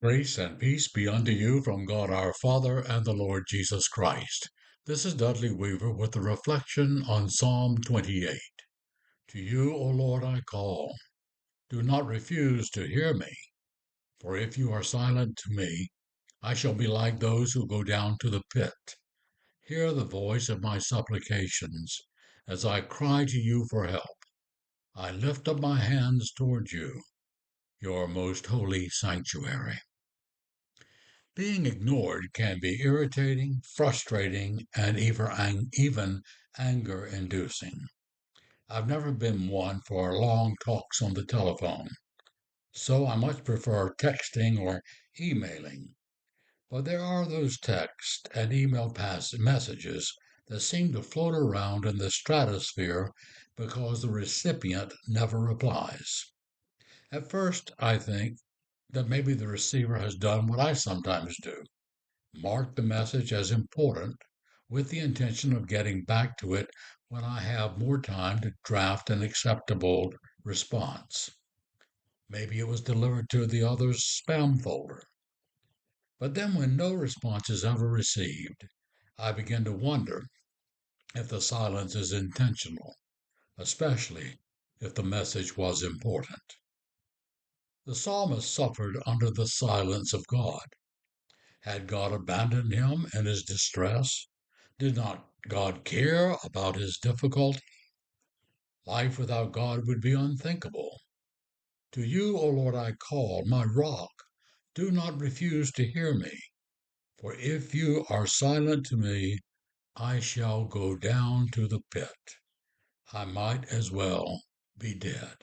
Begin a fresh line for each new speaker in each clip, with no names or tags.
Grace and peace be unto you from God our Father and the Lord Jesus Christ. This is Dudley Weaver with a reflection on Psalm 28. To you, O Lord, I call. Do not refuse to hear me, for if you are silent to me, I shall be like those who go down to the pit. Hear the voice of my supplications as I cry to you for help. I lift up my hands toward you, your most holy sanctuary. Being ignored can be irritating, frustrating, and even anger inducing. I've never been one for long talks on the telephone, so I much prefer texting or emailing. But there are those text and email pass messages that seem to float around in the stratosphere because the recipient never replies. At first, I think that maybe the receiver has done what I sometimes do: mark the message as important with the intention of getting back to it when I have more time to draft an acceptable response. Maybe it was delivered to the other's spam folder. But then, when no response is ever received, I begin to wonder if the silence is intentional, especially if the message was important. The psalmist suffered under the silence of God. Had God abandoned him in his distress? Did not God care about his difficulty? Life without God would be unthinkable. To you, O Lord, I call, my rock. Do not refuse to hear me. For if you are silent to me, I shall go down to the pit. I might as well be dead.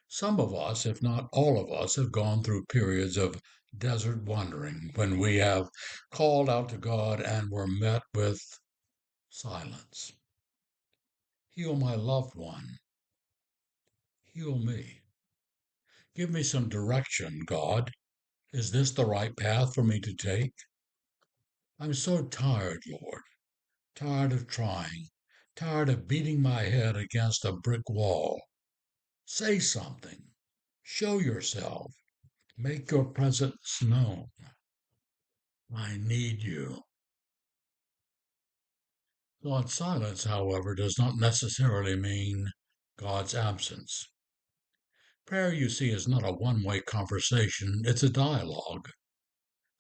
Some of us, if not all of us, have gone through periods of desert wandering when we have called out to God and were met with silence. Heal my loved one. Heal me. Give me some direction, God. Is this the right path for me to take? I'm so tired, Lord. Tired of trying. Tired of beating my head against a brick wall. Say something. Show yourself. Make your presence known. I need you. God's silence, however, does not necessarily mean God's absence. Prayer, you see, is not a one-way conversation, it's a dialogue.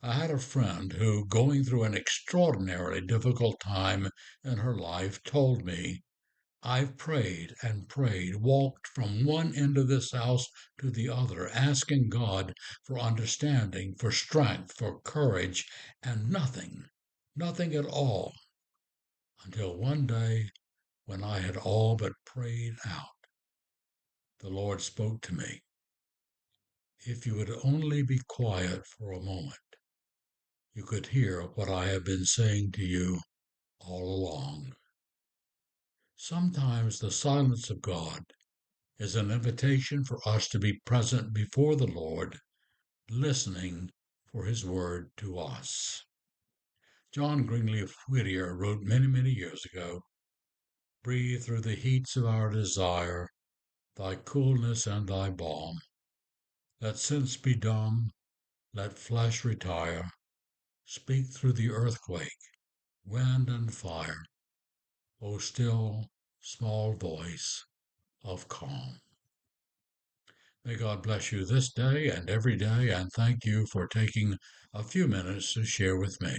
I had a friend who, going through an extraordinarily difficult time in her life, told me, I've prayed and prayed, walked from one end of this house to the other, asking God for understanding, for strength, for courage, and nothing at all, until one day when I had all but prayed out, the Lord spoke to me. If you would only be quiet for a moment, you could hear what I have been saying to you all along. Sometimes the silence of God is an invitation for us to be present before the Lord, listening for his word to us. John Greenleaf Whittier wrote many years ago, breathe through the heats of our desire thy coolness and thy balm. Let sense be dumb, let flesh retire. Speak through the earthquake, wind and fire, O still, small voice of calm. May God bless you this day and every day, and thank you for taking a few minutes to share with me.